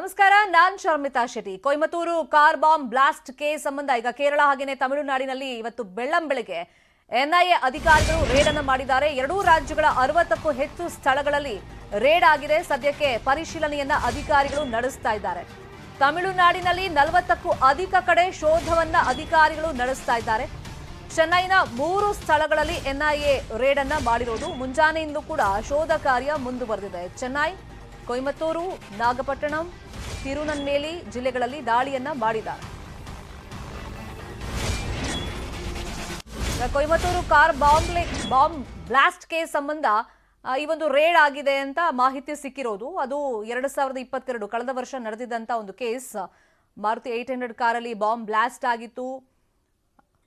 ನಮಸ್ಕಾರ, ನಾನ್ Sharmitha Shetty. Coimbatore car bomb blast case ಸಂಬಂಧ ಈಗ ಕೇರಳ ಹಾಗೇನೆ ತಮಿಳುನಾಡಿನಲ್ಲಿ ಇವತ್ತು ಬೆಳ್ಳಂಬೆಳಗ್ಗೆ ಎನ್ಐಎ ಅಧಿಕಾರಿಗಳು ರೇಡ್ ಅನ್ನು ಮಾಡಿದ್ದಾರೆ. ಎರಡೂ ರಾಜ್ಯಗಳ 60ಕ್ಕೂ ಹೆಚ್ಚು ಸ್ಥಳಗಳಲ್ಲಿ ರೇಡ್ ಆಗಿದೆ. ಸದ್ಯಕ್ಕೆ ಪರಿಶೀಲನೆಯನ್ನ ಅಧಿಕಾರಿಗಳು ನಡೆಸ್ತಾ ಇದ್ದಾರೆ. ತಮಿಳುನಾಡಿನಲ್ಲಿ 40ಕ್ಕೂ ಅಧಿಕ ಕಡೆ ಶೋಧವನ್ನ ಅಧಿಕಾರಿಗಳು ನಡೆಸ್ತಾ ಇದ್ದಾರೆ. ಚೆನ್ನೈನ 3 ಸ್ಥಳಗಳಲ್ಲಿ ಎನ್ಐಎ ರೇಡ್ ಅನ್ನ ಮಾಡಿರೋದು. ಮುಂಜಾನೆಯಿಂದಲೂ ಕೂಡ ಶೋಧ ಕಾರ್ಯ ಮುಂದುವರೆದಿದೆ. ಚೆನ್ನೈ, ಕೊಯಮತ್ತೂರು, ನಾಗಪಟ್ಟಣಂ, ತಿರುನಲ್ವೇಲಿ ಜಿಲ್ಲೆಗಳಲ್ಲಿ ದಾಳಿಯನ್ನ ಮಾಡಿದ್ದಾರೆ. Coimbatore car bomb blast case ಸಂಬಂಧ ಈ ಒಂದು ರೇಡ್ ಆಗಿದೆ ಅಂತ ಮಾಹಿತಿ ಸಿಕ್ಕಿರೋದು. ಅದು 2022 ಕಳೆದ ವರ್ಷ ನಡೆದಿದ್ದಂತ ಒಂದು ಕೇಸ್. ಮಾರುತಿ 800 ಕಾರಲ್ಲಿ ಬಾಂಬ್ ಬ್ಲಾಸ್ಟ್ ಆಗಿತ್ತು.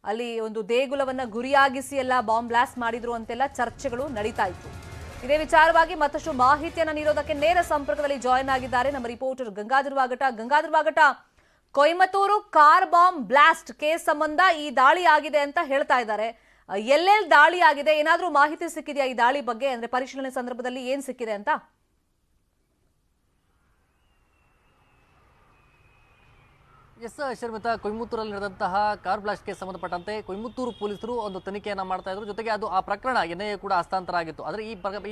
ಅಲ್ಲಿ ಒಂದು ದೇಗುಲವನ್ನ ಗುರಿಯಾಗಿಸಿ ಎಲ್ಲ ಬಾಂಬ್ ಬ್ಲಾಸ್ಟ್ ಮಾಡಿದ್ರು ಅಂತೆಲ್ಲ ಚರ್ಚೆಗಳು ನಡೀತಾ ಇತ್ತು. ಇದೇ ವಿಚಾರವಾಗಿ ಮತ್ತಷ್ಟು ಮಾಹಿತಿಯನ್ನು ನೀಡೋದಕ್ಕೆ ನೇರ ಸಂಪರ್ಕದಲ್ಲಿ ಜಾಯಿನ್ ಆಗಿದ್ದಾರೆ ನಮ್ಮ reporter Gangadhar Vagata. Coimbatore car bomb blast case ಸಂಬಂಧ ಈ ದಾಳಿ ಆಗಿದೆ ಅಂತ ಹೇಳ್ತಾ ಇದ್ದಾರೆ. ಎಲ್ಲೆಲ್ಲಿ ದಾಳಿ ಆಗಿದೆ, ಏನಾದ್ರೂ ಮಾಹಿತಿ ಸಿಕ್ಕಿದೆಯಾ ಈ ದಾಳಿ ಬಗ್ಗೆ? ಅಂದ್ರೆ ಪರಿಶೀಲನೆ ಸಂದರ್ಭದಲ್ಲಿ ಏನ್ ಸಿಕ್ಕಿದೆ ಅಂತ? ಎಸ್ ಶರ್ಮಿತಾ, ಕೊಯಮತ್ತೂರಲ್ಲಿ ನಡೆದಂತಹ ಕಾರ್ ಬ್ಲಾಸ್ಟ್ ಕೇಸ್ ಸಂಬಂಧಪಟ್ಟಂತೆ ಕೊಯಮತ್ತೂರು ಪೊಲೀಸರು ಒಂದು ತನಿಖೆಯನ್ನ ಮಾಡ್ತಾ ಇದ್ರು. ಜೊತೆಗೆ ಅದು ಆ ಪ್ರಕರಣ ಎನ್ಐಎ ಕೂಡ ಹಸ್ತಾಂತರ ಆಗಿತ್ತು. ಆದರೆ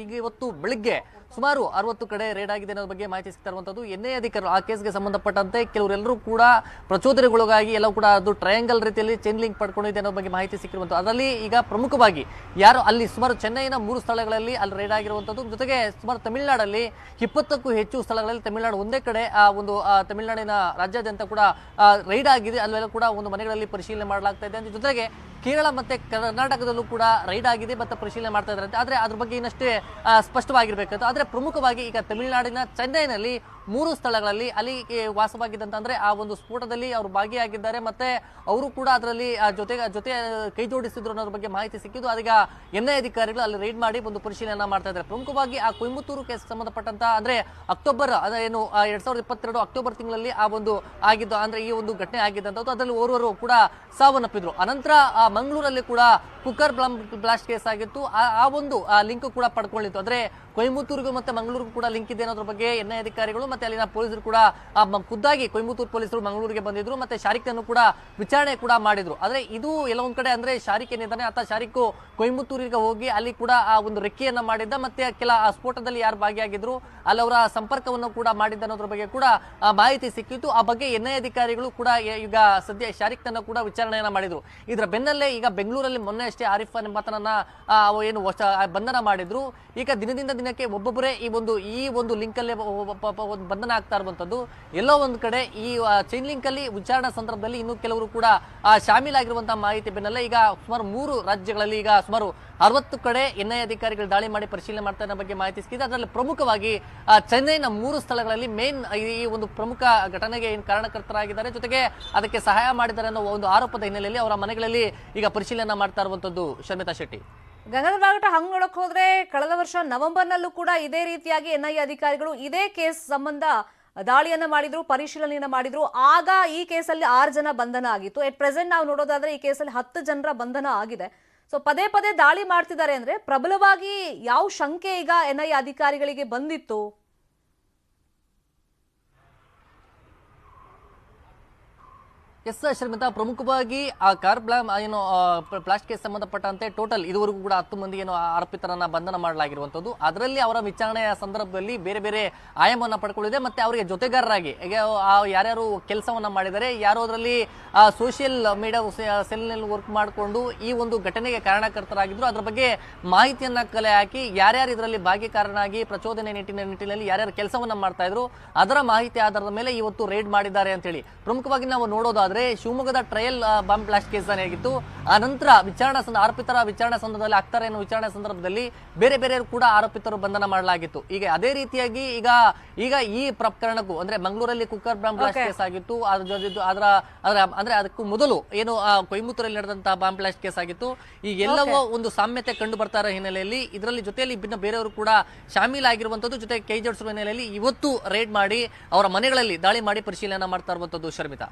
ಈಗ ಇವತ್ತು ಬೆಳಿಗ್ಗೆ ಸುಮಾರು 60 ಕಡೆ ರೇಡ್ ಆಗಿದೆ ಅನ್ನೋ ಬಗ್ಗೆ ಮಾಹಿತಿ ಸಿಗ್ತಾ ಇರುವಂತದ್ದು. ಎನ್ಐಎ ಅಧಿಕಾರಿಗಳು ಆ ಕೇಸ್ಗೆ ಸಂಬಂಧಪಟ್ಟಂತೆ ಕೆಲವರೆಲ್ಲರೂ ಕೂಡ ಪ್ರಚೋದನೆಗೊಳಗಾಗಿ ಎಲ್ಲ ಕೂಡ ಅದು ಟ್ರಯಾಂಗಲ್ ರೀತಿಯಲ್ಲಿ ಚೈನ್ ಲಿಂಕ್ ಪಡ್ಕೊಂಡಿದೆ ಅನ್ನೋ ಬಗ್ಗೆ ಮಾಹಿತಿ ಸಿಕ್ಕಿರುವಂಥದ್ದು. ಅದರಲ್ಲಿ ಈಗ ಪ್ರಮುಖವಾಗಿ ಯಾರು ಅಲ್ಲಿ ಸುಮಾರು ಚೆನ್ನೈನ 3 ಸ್ಥಳಗಳಲ್ಲಿ ಅಲ್ಲಿ ರೇಡ್ ಆಗಿರುವಂಥದ್ದು. ಜೊತೆಗೆ ಸುಮಾರು ತಮಿಳುನಾಡಲ್ಲಿ 20ಕ್ಕೂ ಹೆಚ್ಚು ಸ್ಥಳಗಳಲ್ಲಿ ತಮಿಳುನಾಡು ಒಂದೇ ಕಡೆ ಆ ಒಂದು ತಮಿಳುನಾಡಿನ ರಾಜ್ಯಾದ್ಯಂತ ಕೂಡ ರೈಡ್ ಆಗಿದೆ. ಅಲ್ಲೆಲ್ಲ ಕೂಡ ಒಂದು ಮನೆಗಳಲ್ಲಿ ಪರಿಶೀಲನೆ ಮಾಡಲಾಗ್ತಾ ಇದೆ. ಜೊತೆಗೆ ಕೇರಳ ಮತ್ತೆ ಕರ್ನಾಟಕದಲ್ಲೂ ಕೂಡ ರೈಡ್ ಆಗಿದೆ ಮತ್ತೆ ಪರಿಶೀಲನೆ ಮಾಡ್ತಾ ಇದ್ದಾರೆ. ಆದ್ರೆ ಅದ್ರ ಬಗ್ಗೆ ಇನ್ನಷ್ಟೇ ಸ್ಪಷ್ಟವಾಗಿರ್ಬೇಕಂತ. ಆದ್ರೆ ಪ್ರಮುಖವಾಗಿ ಈಗ ತಮಿಳುನಾಡಿನ ಚೆನ್ನೈನಲ್ಲಿ 3 ಸ್ಥಳಗಳಲ್ಲಿ ಅಲ್ಲಿ ವಾಸವಾಗಿದ್ದಂತ ಅಂದ್ರೆ ಆ ಒಂದು ಸ್ಫೋಟದಲ್ಲಿ ಅವರು ಭಾಗಿಯಾಗಿದ್ದಾರೆ ಮತ್ತೆ ಅವರು ಕೂಡ ಅದರಲ್ಲಿ ಜೊತೆ ಕೈ ಜೋಡಿಸಿದ್ರು ಅನ್ನೋದ್ರ ಬಗ್ಗೆ ಮಾಹಿತಿ ಸಿಕ್ಕಿದ್ದು. ಅದೀಗ ಎನ್ಐಎ ಅಧಿಕಾರಿಗಳು ಅಲ್ಲಿ ರೈಡ್ ಮಾಡಿ ಒಂದು ಪರಿಶೀಲನೆ ಮಾಡ್ತಾ ಇದ್ದಾರೆ. ಪ್ರಮುಖವಾಗಿ ಆ ಕೊಯಮತ್ತೂರು ಕೇಸ್ ಸಂಬಂಧಪಟ್ಟಂತ ಅಂದ್ರೆ ಅಕ್ಟೋಬರ್ ಏನು 2022 ಅಕ್ಟೋಬರ್ ತಿಂಗಳಲ್ಲಿ ಆ ಒಂದು ಆಗಿದ್ದು ಅಂದ್ರೆ ಈ ಒಂದು ಘಟನೆ ಆಗಿದ್ದಂಥದ್ದು. ಅದರಲ್ಲಿ ಓರ್ವರು ಕೂಡ ಸಾವನ್ನಪ್ಪಿದ್ರು. ಅನಂತರ ಮಂಗಳೂರಲ್ಲಿ ಕೂಡ ಕುಕ್ಕರ್ ಬ್ಲಾಸ್ಟ್ ಕೇಸ್ ಆಗಿತ್ತು. ಆ ಒಂದು ಲಿಂಕ್ ಕೂಡ ಪಡ್ಕೊಂಡಿತ್ತು. ಅಂದ್ರೆ ಕೊಯಮತ್ತೂರಿಗೂ ಮತ್ತೆ ಮಂಗಳೂರಿಗೂ ಕೂಡ ಲಿಂಕ್ ಇದೆ ಅನ್ನೋದ್ರ ಬಗ್ಗೆ ಎನ್ಐಎ ಅಧಿಕಾರಿಗಳು ಮತ್ತೆ ಅಲ್ಲಿನ ಪೊಲೀಸರು ಕೂಡ ಖುದ್ದಾಗಿ ಕೊಯಮತ್ತೂರು ಪೊಲೀಸರು ಮಂಗಳೂರಿಗೆ ಬಂದಿದ್ರು ಮತ್ತೆ ಶಾರಿಕ್ ಅನ್ನು ಕೂಡ ವಿಚಾರಣೆ ಕೂಡ ಮಾಡಿದ್ರು. ಆದ್ರೆ ಇದು ಎಲ್ಲ ಒಂದ್ ಕಡೆ ಅಂದ್ರೆ ಶಾರಿಕ್ ಏನಿದ್ದಾನೆ ಆತ ಶಾರಿಕ್ ಕೊಯಮತ್ತೂರಿಗೆ ಹೋಗಿ ಅಲ್ಲಿ ಕೂಡ ಆ ಒಂದು ರೆಕ್ಕೆಯನ್ನ ಮಾಡಿದ್ದ ಮತ್ತೆ ಕೆಲ ಆ ಸ್ಫೋಟದಲ್ಲಿ ಯಾರು ಭಾಗಿಯಾಗಿದ್ರು ಅಲ್ಲಿ ಅವರ ಸಂಪರ್ಕವನ್ನು ಕೂಡ ಮಾಡಿದ್ದ ಅನ್ನೋದ್ರ ಬಗ್ಗೆ ಕೂಡ ಮಾಹಿತಿ ಸಿಕ್ಕಿತ್ತು. ಆ ಬಗ್ಗೆ ಎನ್ಐಎ ಅಧಿಕಾರಿಗಳು ಕೂಡ ಈಗ ಸದ್ಯ ಶಾರಿಕ್ ಅನ್ನ ಕೂಡ ವಿಚಾರಣೆಯನ್ನ ಮಾಡಿದ್ರು. ಇದರ ಬೆನ್ನಲ್ಲೇ ಈಗ ಬೆಂಗಳೂರಲ್ಲಿ ಮೊನ್ನೆ ಅಷ್ಟೇ ಆರಿಫ್ ಎಂಬಾತನನ್ನ ಏನು ಬಂಧನ ಮಾಡಿದ್ರು. ಈಗ ದಿನದಿಂದ ದಿನಕ್ಕೆ ಒಬ್ಬೊಬ್ಬರೇ ಈ ಒಂದು ಲಿಂಕ್ ಅಲ್ಲೇ ಬಂಧನ ಆಗ್ತಾ ಇರುವಂತದ್ದು. ಎಲ್ಲೋ ಒಂದ್ ಕಡೆ ಈ ಚೈನ್ ಲಿಂಕ್ ಅಲ್ಲಿ ವಿಚಾರಣಾ ಸಂದರ್ಭದಲ್ಲಿ ಇನ್ನು ಕೆಲವರು ಕೂಡ ಶಾಮೀಲಾಗಿರುವಂತಹ ಮಾಹಿತಿ ಬೆನ್ನಲ್ಲೇ ಈಗ ಸುಮಾರು 3 ರಾಜ್ಯಗಳಲ್ಲಿ ಈಗ ಸುಮಾರು 60 ಕಡೆ ಎನ್ಐಎ ಅಧಿಕಾರಿಗಳು ದಾಳಿ ಮಾಡಿ ಪರಿಶೀಲನೆ ಮಾಡ್ತಾ ಇರೋ ಬಗ್ಗೆ ಮಾಹಿತಿ ಸಿಕ್ಕಿದೆ. ಅದರಲ್ಲಿ ಪ್ರಮುಖವಾಗಿ ಚೆನ್ನೈನ 3 ಸ್ಥಳಗಳಲ್ಲಿ ಮೇನ್ ಈ ಒಂದು ಪ್ರಮುಖ ಘಟನೆಗೆ ಏನು ಕಾರಣಕರ್ತರಾಗಿದ್ದಾರೆ, ಜೊತೆಗೆ ಅದಕ್ಕೆ ಸಹಾಯ ಮಾಡಿದ್ದಾರೆ ಅನ್ನೋ ಒಂದು ಆರೋಪದ ಹಿನ್ನೆಲೆಯಲ್ಲಿ ಅವರ ಮನೆಗಳಲ್ಲಿ ಈಗ ಪರಿಶೀಲನೆ ಮಾಡ್ತಾ ಇರುವಂತದ್ದು. ಶರ್ಮಿತಾ ಶೆಟ್ಟಿ, ಗಂಗಾಧರ್ ವಾಗಟ, ಹಂಗ್ ನೋಡಕ್ ಹೋದ್ರೆ ಕಳೆದ ವರ್ಷ ನವೆಂಬರ್ನಲ್ಲೂ ಕೂಡ ಇದೇ ರೀತಿಯಾಗಿ ಎನ್ಐಎ ಅಧಿಕಾರಿಗಳು ಇದೇ ಕೇಸ್ ಸಂಬಂಧ ದಾಳಿಯನ್ನ ಮಾಡಿದ್ರು, ಪರಿಶೀಲನೆಯನ್ನ ಮಾಡಿದ್ರು. ಆಗ ಈ ಕೇಸಲ್ಲಿ 6 ಜನ ಬಂಧನ ಆಗಿತ್ತು. ಎಟ್ ಪ್ರೆಸೆಂಟ್ ನಾವು ನೋಡೋದಾದ್ರೆ ಈ ಕೇಸಲ್ಲಿ 10 ಜನರ ಬಂಧನ ಆಗಿದೆ. ಸೊ ಪದೇ ದಾಳಿ ಮಾಡ್ತಿದ್ದಾರೆ ಅಂದ್ರೆ ಪ್ರಬಲವಾಗಿ ಯಾವ ಶಂಕೆ ಈಗ ಎನ್ಐಎ ಅಧಿಕಾರಿಗಳಿಗೆ ಬಂದಿತ್ತು? ಎಸ್ ಶರ್ಮಿತಾ, ಪ್ರಮುಖವಾಗಿ ಆ ಕಾರ್ ಬ್ಲಾಸ್ಟ್ ಕೇಸ್ ಸಂಬಂಧಪಟ್ಟಂತೆ ಟೋಟಲ್ ಇದುವರೆಗೂ ಕೂಡ 10 ಮಂದಿ ಏನು ಆರೋಪಿತರನ್ನ ಬಂಧನ ಮಾಡಲಾಗಿರುವಂತದ್ದು. ಅದರಲ್ಲಿ ಅವರ ವಿಚಾರಣೆಯ ಸಂದರ್ಭದಲ್ಲಿ ಬೇರೆ ಬೇರೆ ಆಯಾಮವನ್ನ ಪಡ್ಕೊಳ್ಳಿದೆ ಮತ್ತೆ ಅವರಿಗೆ ಜೊತೆಗಾರರಾಗಿ ಯಾರ್ಯಾರು ಕೆಲಸವನ್ನ ಮಾಡಿದರೆ, ಯಾರು ಅದರಲ್ಲಿ ಸೋಷಿಯಲ್ ಮೀಡಿಯಾ ಸೆಲ್ನಲ್ಲಿ ವರ್ಕ್ ಮಾಡಿಕೊಂಡು ಈ ಒಂದು ಘಟನೆಗೆ ಕಾರಣಕರ್ತರಾಗಿದ್ರು ಅದ್ರ ಬಗ್ಗೆ ಮಾಹಿತಿಯನ್ನ ಕಲೆ ಹಾಕಿ ಯಾರ್ಯಾರು ಇದರಲ್ಲಿ ಭಾಗಿಕಾರನಾಗಿ ಪ್ರಚೋದನೆ ನಿಟ್ಟಿನಲ್ಲಿ ಯಾರ್ಯಾರು ಕೆಲಸವನ್ನ ಮಾಡ್ತಾ ಇದ್ರು ಅದರ ಮಾಹಿತಿ ಆಧಾರದ ಮೇಲೆ ಇವತ್ತು ರೇಡ್ ಮಾಡಿದ್ದಾರೆ ಅಂತ ಹೇಳಿ ಪ್ರಮುಖವಾಗಿ ನಾವು ನೋಡೋದು. ಶಿವಮೊಗ್ಗದ ಟ್ರಯಲ್ ಬಾಂಬ್ ಬ್ಲಾಸ್ಟ್ ಕೇಸ್ ಆಗಿತ್ತು. ಆ ನಂತರ ಆರೋಪಿತರ ವಿಚಾರಣಾ ಸಂದರ್ಭದಲ್ಲಿ ಆಗ್ತಾರೆ ಅನ್ನೋ ವಿಚಾರಣೆ ಸಂದರ್ಭದಲ್ಲಿ ಬೇರೆ ಕೂಡ ಆರೋಪಿತರು ಬಂಧನ ಮಾಡಲಾಗಿತ್ತು. ಈಗ ಅದೇ ರೀತಿಯಾಗಿ ಈಗ ಈ ಪ್ರಕರಣಕ್ಕೂ ಅಂದ್ರೆ ಮಂಗಳೂರಲ್ಲಿ ಕುಕ್ಕರ್ ಬಾಂಬ್ ಬ್ಲಾಸ್ಟ್ ಕೇಸ್ ಆಗಿತ್ತು. ಅಂದ್ರೆ ಅದಕ್ಕೂ ಮೊದಲು ಏನು ಕೊಯಮತ್ತೂರಲ್ಲಿ ನಡೆದಂತಹ ಬಾಂಬ್ ಬ್ಲಾಸ್ಟ್ ಕೇಸ್ ಆಗಿತ್ತು. ಈಗ ಎಲ್ಲವೂ ಒಂದು ಸಾಮ್ಯತೆ ಕಂಡು ಬರ್ತಾ ಇರೋ ಹಿನ್ನೆಲೆಯಲ್ಲಿ ಇದರಲ್ಲಿ ಜೊತೆಯಲ್ಲಿ ಭಿನ್ನ ಬೇರೆಯವರು ಕೂಡ ಶಾಮೀಲಾಗಿರುವಂತದ್ದು. ಜೊತೆಗೆ ಕೈ ಜೋಡಿಸಿರುವ ಹಿನ್ನೆಲೆಯಲ್ಲಿ ಇವತ್ತು ರೇಡ್ ಮಾಡಿ ಅವರ ಮನೆಗಳಲ್ಲಿ ದಾಳಿ ಮಾಡಿ ಪರಿಶೀಲನೆ ಮಾಡ್ತಾ ಇರುವಂತದ್ದು. ಶರ್ಮಿತಾ.